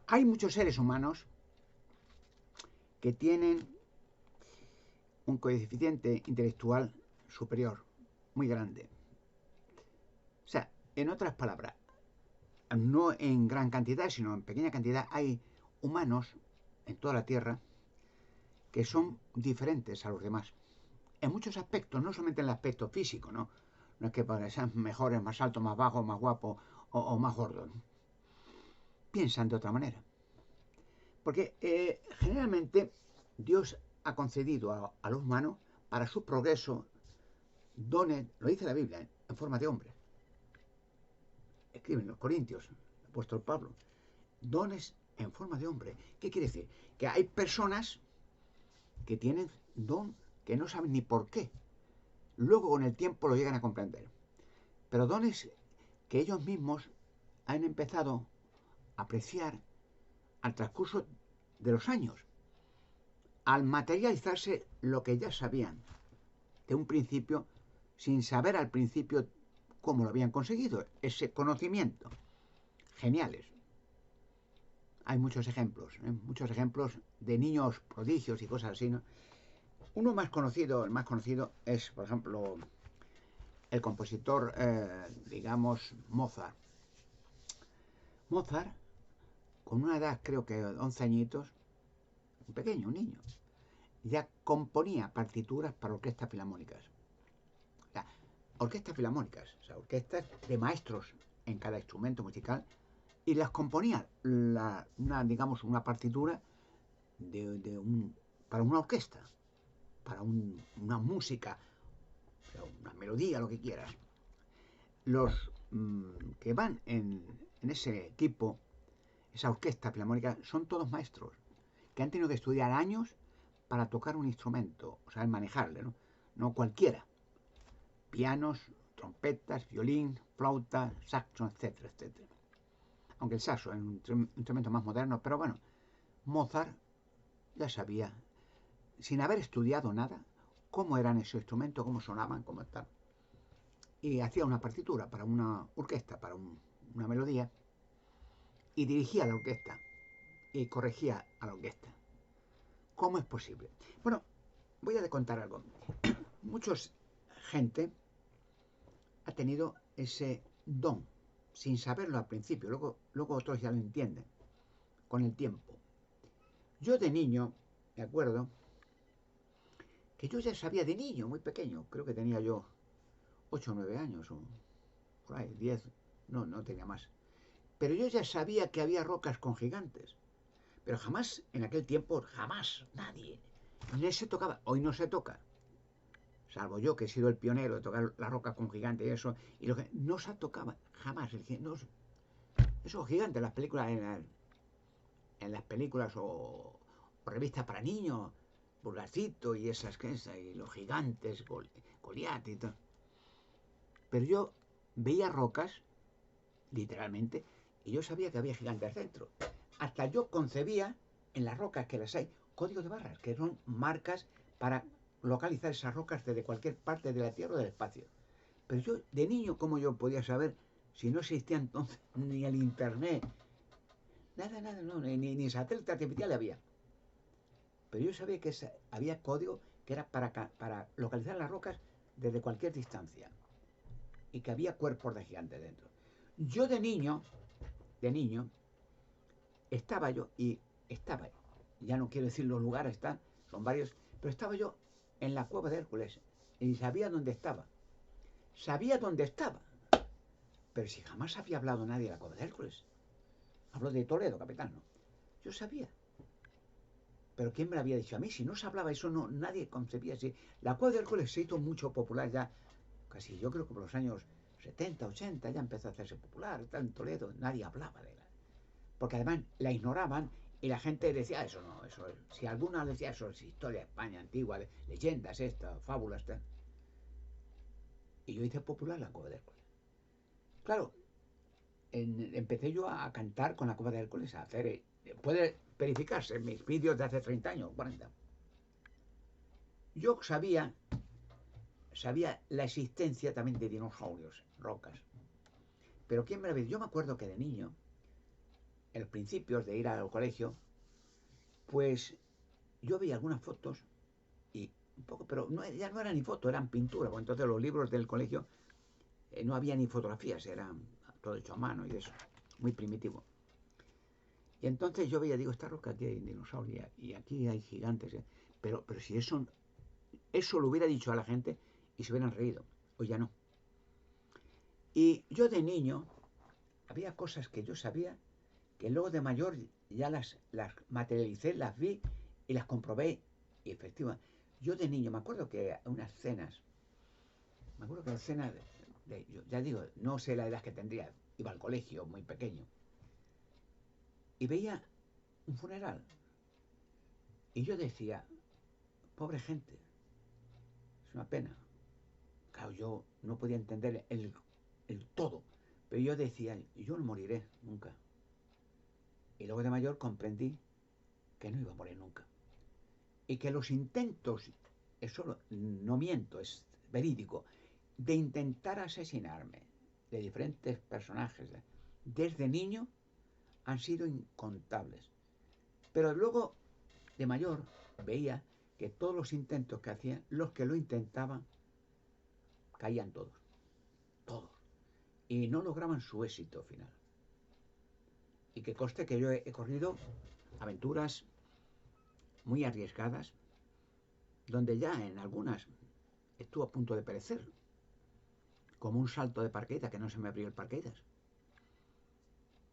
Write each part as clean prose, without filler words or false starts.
Hay muchos seres humanos que tienen un coeficiente intelectual superior, muy grande. O sea, en otras palabras, no en gran cantidad, sino en pequeña cantidad, hay humanos en toda la Tierra que son diferentes a los demás. En muchos aspectos, no solamente en el aspecto físico, ¿no? No es que sean mejores, más altos, más bajos, más guapos o más gordos. Piensan de otra manera. Porque generalmente Dios ha concedido a los humanos para su progreso dones, lo dice la Biblia, en forma de hombre. Escriben los Corintios, el apóstol Pablo, dones en forma de hombre. ¿Qué quiere decir? Que hay personas que tienen don que no saben ni por qué. Luego con el tiempo lo llegan a comprender. Pero dones que ellos mismos han empezado a apreciar al transcurso de los años, al materializarse lo que ya sabían de un principio, sin saber al principio cómo lo habían conseguido, ese conocimiento. Geniales. Hay muchos ejemplos de niños prodigios y cosas así, ¿no? Uno más conocido, el más conocido, es, por ejemplo, el compositor, digamos, Mozart. Mozart, con una edad creo que 11 añitos, un pequeño, un niño, ya componía partituras para orquestas filarmónicas. O sea, orquestas filarmónicas, o sea, orquestas de maestros en cada instrumento musical, y las componía digamos, una partitura para una orquesta, para una música, una melodía, lo que quieras. Los que van en ese equipo, esa orquesta filarmónica, son todos maestros que han tenido que estudiar años para tocar un instrumento, o sea, manejarle, ¿no? No cualquiera. Pianos, trompetas, violín, flauta, saxo, etcétera, etcétera. Aunque el saxo es un instrumento más moderno, pero bueno, Mozart ya sabía, sin haber estudiado nada, cómo eran esos instrumentos, cómo sonaban, cómo estaban. Y hacía una partitura para una orquesta, para una melodía, y dirigía la orquesta y corregía a la orquesta. ¿Cómo es posible? Bueno, voy a contar algo. Mucha gente ha tenido ese don, sin saberlo al principio, luego otros ya lo entienden, con el tiempo. Yo de niño, me acuerdo, que yo ya sabía de niño, muy pequeño, creo que tenía yo 8 o 9 años, o por ahí, 10, no tenía más. Pero yo ya sabía que había rocas con gigantes. Pero jamás, en aquel tiempo, jamás, nadie. No se tocaba, hoy no se toca. Salvo yo, que he sido el pionero de tocar las rocas con gigantes y eso, y lo que no se tocaba, jamás. No, esos gigantes, las películas, en las películas o revistas para niños, Pulgarcito y esas cosas, y los gigantes, Goliat y todo. Pero yo veía rocas, literalmente, y yo sabía que había gigantes dentro. Hasta yo concebía en las rocas que las hay código de barras, que son marcas para localizar esas rocas desde cualquier parte de la Tierra o del espacio. Pero yo, de niño, ¿cómo yo podía saber si no existía entonces ni el Internet? Nada, no, ni satélite artificial había. Pero yo sabía que había código que era para localizar las rocas desde cualquier distancia. Y que había cuerpos de gigantes dentro. Yo de niño, estaba, ya no quiero decir los lugares, son varios, pero estaba yo en la cueva de Hércules y sabía dónde estaba, pero si jamás había hablado nadie de la cueva de Hércules. Hablo de Toledo, capitán, ¿no? Yo sabía, pero ¿quién me lo había dicho a mí? Si no se hablaba eso, no, nadie concebía así. La cueva de Hércules se hizo mucho popular ya, casi yo creo que por los años 70, 80 ya empezó a hacerse popular, está en Toledo, nadie hablaba de ella, porque además la ignoraban y la gente decía eso no, eso es, si alguna decía eso es historia de España antigua, leyendas estas, fábulas, y yo hice popular la cueva de Hércules. Claro, empecé yo a cantar con la cueva de Hércules, a hacer, puede verificarse en mis vídeos de hace 30 años, 40. Yo sabía la existencia también de dinosaurios, rocas. Pero ¿quién me lo dijo? Yo me acuerdo que de niño en los principios de ir al colegio, pues yo vi algunas fotos y un poco, pero no, ya no eran ni fotos, eran pinturas, porque entonces los libros del colegio no había ni fotografías, eran todo hecho a mano y eso, muy primitivo. Y entonces yo veía, digo, esta roca aquí hay dinosaurios y aquí hay gigantes, pero si eso lo hubiera dicho a la gente y se hubieran reído, o ya no. Y yo de niño, había cosas que yo sabía que luego de mayor ya las materialicé, las vi y las comprobé. Y efectivamente, yo de niño me acuerdo que unas cenas, me acuerdo que las cenas, yo ya digo, no sé la edad que tendría, iba al colegio muy pequeño, y veía un funeral. Y yo decía, pobre gente, es una pena. Claro, yo no podía entender el todo, pero yo decía, yo no moriré nunca. Y luego de mayor comprendí que no iba a morir nunca. Y que los intentos, eso no miento, es verídico, de intentar asesinarme de diferentes personajes desde niño han sido incontables. Pero luego de mayor veía que todos los intentos que hacían, los que lo intentaban, caían todos, todos. Y no lograban su éxito final. Y que conste que yo he corrido aventuras muy arriesgadas, donde ya en algunas estuve a punto de perecer, como un salto de paracaídas, que no se me abrió el paracaídas.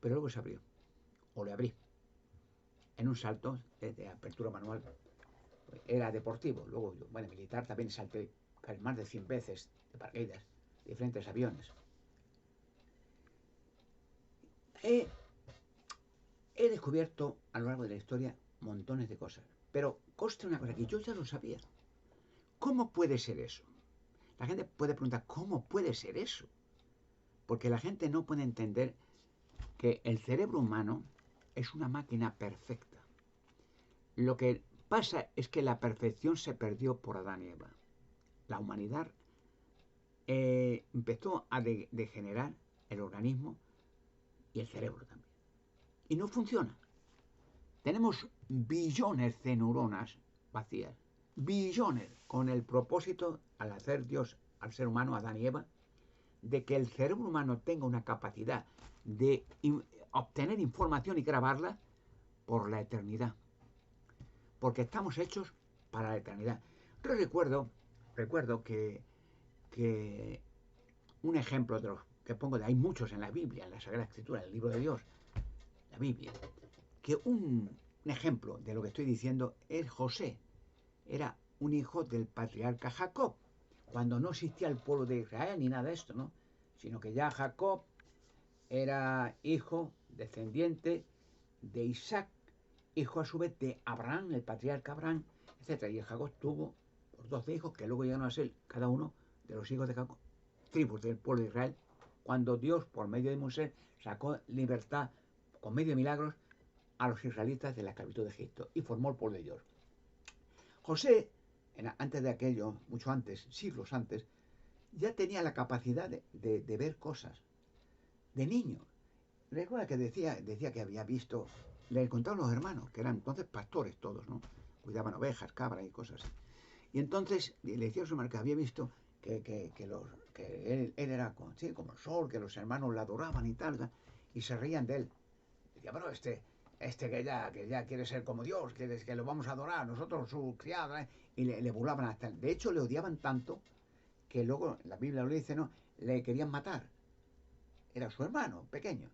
Pero luego se abrió, o le abrí, en un salto de apertura manual. Era deportivo, luego, bueno, militar también salté más de 100 veces de paracaídas, diferentes aviones. He, he descubierto a lo largo de la historia montones de cosas, pero consta una cosa que yo ya lo sabía. ¿Cómo puede ser eso? La gente puede preguntar, ¿cómo puede ser eso? Porque la gente no puede entender que el cerebro humano es una máquina perfecta. Lo que pasa es que la perfección se perdió por Adán y Eva. La humanidad empezó a degenerar el organismo y el cerebro también. Y no funciona. Tenemos billones de neuronas vacías, billones, con el propósito, al hacer Dios al ser humano, Adán y Eva, de que el cerebro humano tenga una capacidad de obtener información y grabarla por la eternidad. Porque estamos hechos para la eternidad. Yo recuerdo que un ejemplo de los que pongo, hay muchos en la Biblia, en la Sagrada Escritura, en el libro de Dios, la Biblia, que un ejemplo de lo que estoy diciendo es José. Era un hijo del patriarca Jacob, cuando no existía el pueblo de Israel ni nada de esto, ¿no? Sino que ya Jacob era hijo, descendiente de Isaac, hijo a su vez de Abraham, el patriarca Abraham, etc. Y Jacob tuvo los 12 hijos que luego llegaron a ser cada uno de los hijos de Jacob, tribus del pueblo de Israel, cuando Dios, por medio de Moisés, sacó libertad con medio de milagros a los israelitas de la esclavitud de Egipto y formó el pueblo de Dios. José, antes de aquello, mucho antes, siglos antes, ya tenía la capacidad de ver cosas, de niño. Recuerda que decía que había visto, le contaron los hermanos, que eran entonces pastores todos, ¿no? Cuidaban ovejas, cabras y cosas así. Y entonces le decía a su hermano que había visto que él era sí, como el sol, que los hermanos la adoraban y tal, y se reían de él. Decía, pero que ya quiere ser como Dios, que lo vamos a adorar, nosotros su criado, y le burlaban hasta él. De hecho, le odiaban tanto que luego, la Biblia lo dice, ¿no? Le querían matar. Era su hermano, pequeño,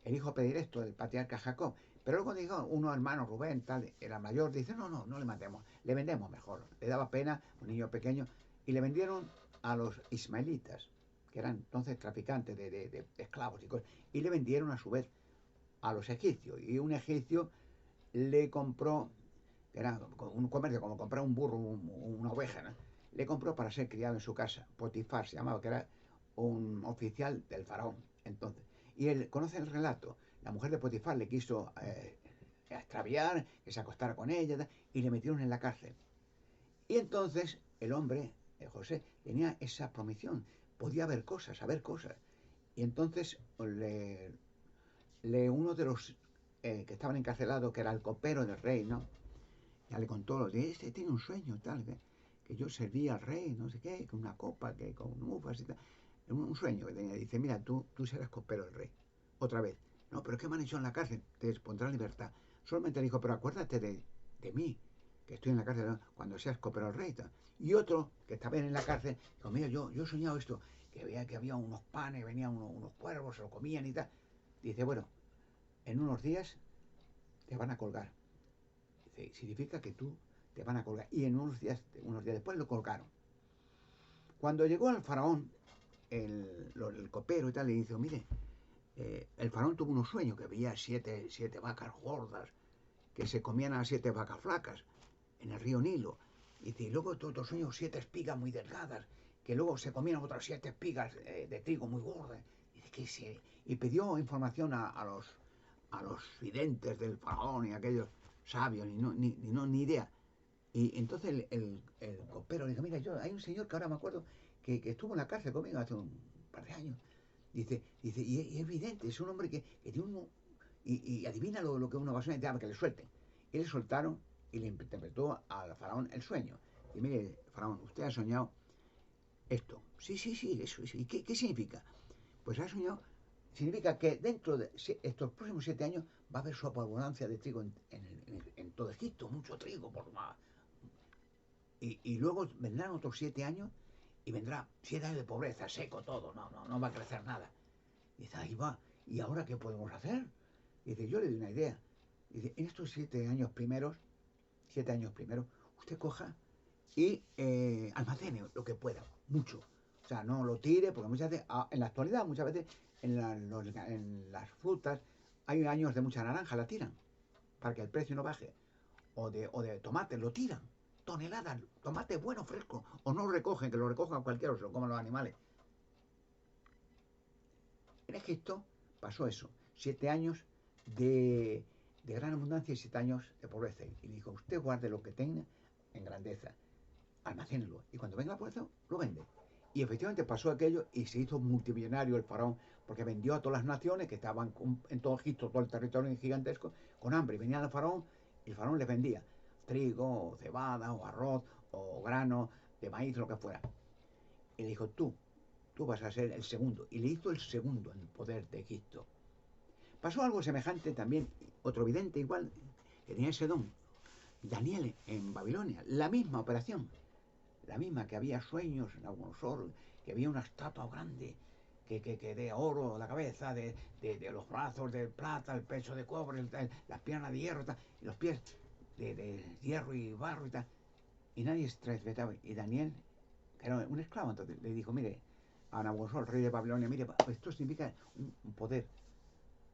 el hijo predilecto del patriarca Jacob. Pero luego dijo, uno hermano Rubén, tal, era mayor, dice, no le matemos, le vendemos mejor. Le daba pena, un niño pequeño, y le vendieron a los ismaelitas, que eran entonces traficantes de esclavos y cosas, y le vendieron a su vez a los egipcios. Y un egipcio le compró, era un comercio como comprar un burro, una oveja, ¿no? Le compró para ser criado en su casa. Potifar se llamaba, que era un oficial del faraón. Entonces, y él conoce el relato. La mujer de Potifar le quiso extraviar, que se acostara con ella, y le metieron en la cárcel. Y entonces el hombre, José, tenía esa promisión, podía ver cosas, saber cosas. Y entonces uno de los que estaban encarcelados, que era el copero del rey, ¿no? Ya le contó, este tiene un sueño, tal, que yo servía al rey, no sé qué, con una copa, que con uvas y tal. Un sueño que tenía. Dice, mira, tú serás copero del rey. Otra vez. No, pero ¿qué me han hecho en la cárcel? Te pondrán en libertad. Solamente le dijo, pero acuérdate de mí, que estoy en la cárcel, ¿no? Cuando seas copero del rey. Tal. Y otro, que estaba en la cárcel, dijo, mira, yo he soñado esto, que veía que había unos panes, venían unos cuervos, se lo comían y tal. Dice, bueno, en unos días te van a colgar. Dice, significa que tú te van a colgar. Y en unos días después lo colgaron. Cuando llegó al faraón, el copero y tal, le dice, mire, el faraón tuvo unos sueños, que veía siete vacas gordas, que se comían a 7 vacas flacas en el río Nilo. Y dice, y luego otros sueños 7 espigas muy delgadas, que luego se comían otras 7 espigas de trigo muy gordas. Y, y pidió información a los videntes del faraón y a aquellos sabios, ni idea. Y entonces el copero le dijo, mira, hay un señor que ahora me acuerdo que estuvo en la cárcel conmigo hace un par de años. Dice y es evidente, es un hombre que tiene uno, y adivina lo que uno va a soñar, que le suelten. Y le soltaron y le interpretó al faraón el sueño. Y mire, faraón, usted ha soñado esto. Sí, eso. ¿Y qué significa? Pues ha soñado, significa que dentro de estos próximos 7 años va a haber superabundancia de trigo en todo Egipto, mucho trigo por más. Y luego vendrán otros 7 años y vendrá 7 años de pobreza, seco todo, no va a crecer nada. Y dice, ahí va, ¿y ahora qué podemos hacer? Y dice, yo le doy una idea. Y dice, en estos 7 años primero, usted coja y almacene lo que pueda, mucho. O sea, no lo tire, porque muchas veces, en la actualidad, muchas veces en las frutas hay años de mucha naranja, la tiran, para que el precio no baje. O de tomate, lo tiran. Toneladas, tomate bueno, fresco. O no lo recogen, que lo recojan cualquiera o se lo coman los animales. En Egipto pasó eso. 7 años de gran abundancia y 7 años de pobreza. Y dijo, usted guarde lo que tenga en grandeza, almacénelo. Y cuando venga la pobreza, lo vende. Y efectivamente pasó aquello y se hizo multimillonario el faraón, porque vendió a todas las naciones que estaban en todo Egipto, todo el territorio gigantesco, con hambre. Venía el faraón y el faraón les vendía trigo, o cebada, o arroz, o grano, de maíz, lo que fuera. Y le dijo, tú vas a ser el segundo. Y le hizo el segundo en el poder de Egipto. Pasó algo semejante también, otro vidente igual, que tenía ese don, Daniel en Babilonia, la misma operación, la misma, que había sueños en Nabucodonosor, que había una estatua grande, que de oro la cabeza, de los brazos de plata, el pecho de cobre, las piernas de hierro, y los pies de hierro y barro y tal. Y nadie se respetaba. Y Daniel, que era un esclavo, entonces le dijo, mire, a Nabucodonosor, rey de Babilonia, mire, esto significa un poder,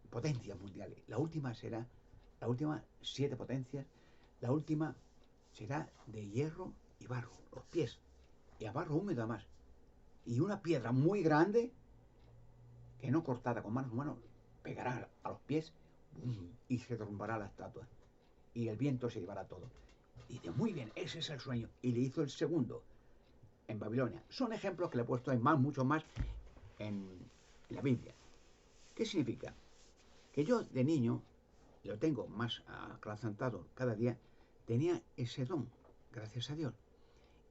potencias mundiales. La última 7 potencias, la última será de hierro y barro, los pies, y a barro húmedo además. Y una piedra muy grande, que no cortada con manos humanas, pegará a los pies y se derrumbará la estatua. Y el viento se llevará todo. Y dice, muy bien, ese es el sueño. Y le hizo el segundo en Babilonia. Son ejemplos que le he puesto, hay mucho más en la Biblia. ¿Qué significa? Que yo de niño, lo tengo más acrecentado cada día, tenía ese don, gracias a Dios.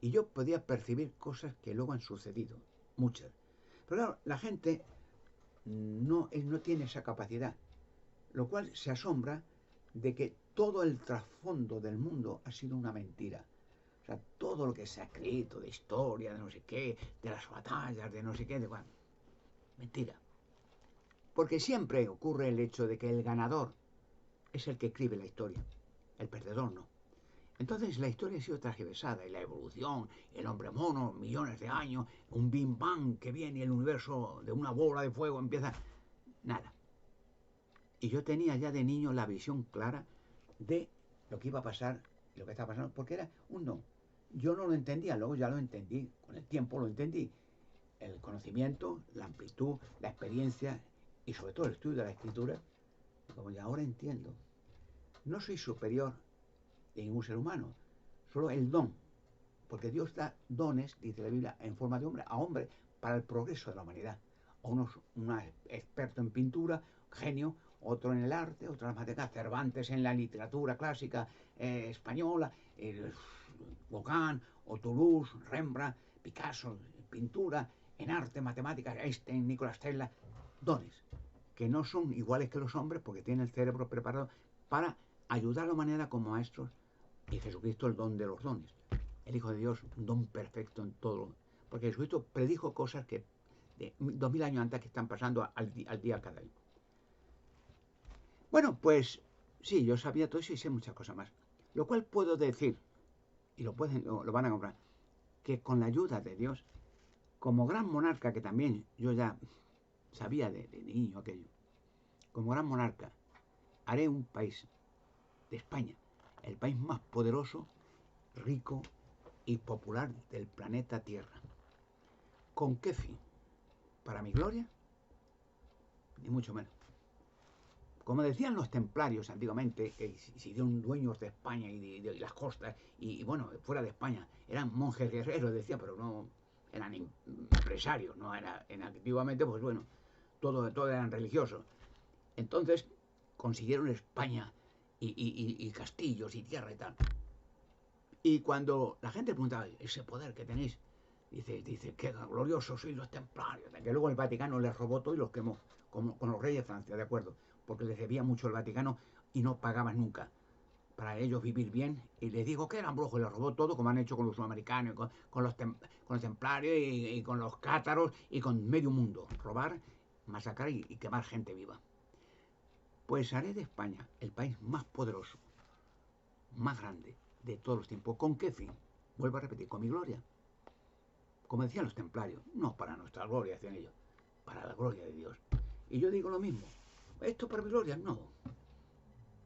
Y yo podía percibir cosas que luego han sucedido, muchas. Pero claro, la gente no tiene esa capacidad, lo cual se asombra de que todo el trasfondo del mundo ha sido una mentira. O sea, todo lo que se ha escrito de historia, de no sé qué, de las batallas, de no sé qué, mentira. Porque siempre ocurre el hecho de que el ganador es el que escribe la historia, el perdedor no. Entonces la historia ha sido transversada, y la evolución, el hombre mono, millones de años, un Big Bang que viene y el universo de una bola de fuego empieza. Nada. Y yo tenía ya de niño la visión clara de lo que iba a pasar y lo que estaba pasando, porque era un don. Yo no lo entendía, luego ya lo entendí, con el tiempo lo entendí. El conocimiento, la amplitud, la experiencia y sobre todo el estudio de la escritura, como ya ahora entiendo. No soy superior de ningún ser humano, solo el don. Porque Dios da dones, dice la Biblia, en forma de hombre a hombre para el progreso de la humanidad. A un experto en pintura, genio, otro en el arte, otro en las matemáticas, Cervantes en la literatura clásica española, Gauguin o Toulouse, Rembrandt, Picasso, pintura, en arte, matemáticas, Einstein, Nikola Tesla, dones que no son iguales que los hombres porque tienen el cerebro preparado para ayudar a la humanidad como maestros, y Jesucristo el don de los dones. El Hijo de Dios, un don perfecto en todo. Porque Jesucristo predijo cosas que de 2000 años antes que están pasando al día cada día. Bueno, pues sí, yo sabía todo eso y sé muchas cosas más. Lo cual puedo decir, y lo van a comprar, que con la ayuda de Dios, como gran monarca, que también yo ya sabía de niño aquello, como gran monarca, haré un país de España, el país más poderoso, rico y popular del planeta Tierra. ¿Con qué fin? ¿Para mi gloria? Ni mucho menos. Como decían los templarios antiguamente, que si dieron dueños de España y de las costas, y bueno, fuera de España, eran monjes guerreros, decía, pero no eran empresarios, no era, antiguamente, pues bueno, todo eran religiosos. Entonces consiguieron España y castillos y tierra y tal. Y cuando la gente preguntaba, ese poder que tenéis, dice, qué gloriosos sois los templarios, que luego el Vaticano les robó todo y los quemó, como con los reyes de Francia, ¿de acuerdo? Porque les debía mucho el Vaticano y no pagaban nunca para ellos vivir bien. Y les digo que eran brujos y les robó todo, como han hecho con los sudamericanos, con los templarios y con los cátaros y con medio mundo. Robar, masacrar y quemar gente viva. Pues haré de España el país más poderoso, más grande de todos los tiempos. ¿Con qué fin? Vuelvo a repetir, con mi gloria. Como decían los templarios, no para nuestra gloria, decían ellos, para la gloria de Dios. Y yo digo lo mismo, esto para mi gloria, no,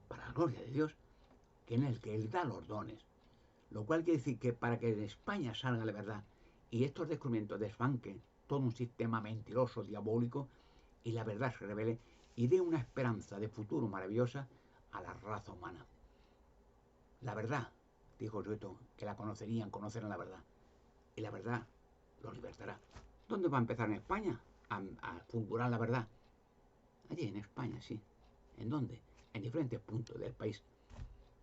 para la gloria de Dios, que en el que Él da los dones. Lo cual quiere decir que para que de España salga la verdad y estos descubrimientos desbanquen todo un sistema mentiroso, diabólico, y la verdad se revele y dé una esperanza de futuro maravillosa a la raza humana. La verdad, dijo Jesucristo, que la conocerían, conocerán la verdad. Y la verdad los libertará. ¿Dónde va a empezar? ¿En España? A fulgurar la verdad. Allí, en España, sí. ¿En dónde? En diferentes puntos del país.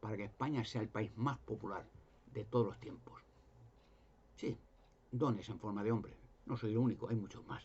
Para que España sea el país más popular de todos los tiempos. Sí, dones en forma de hombre. No soy el único, hay muchos más.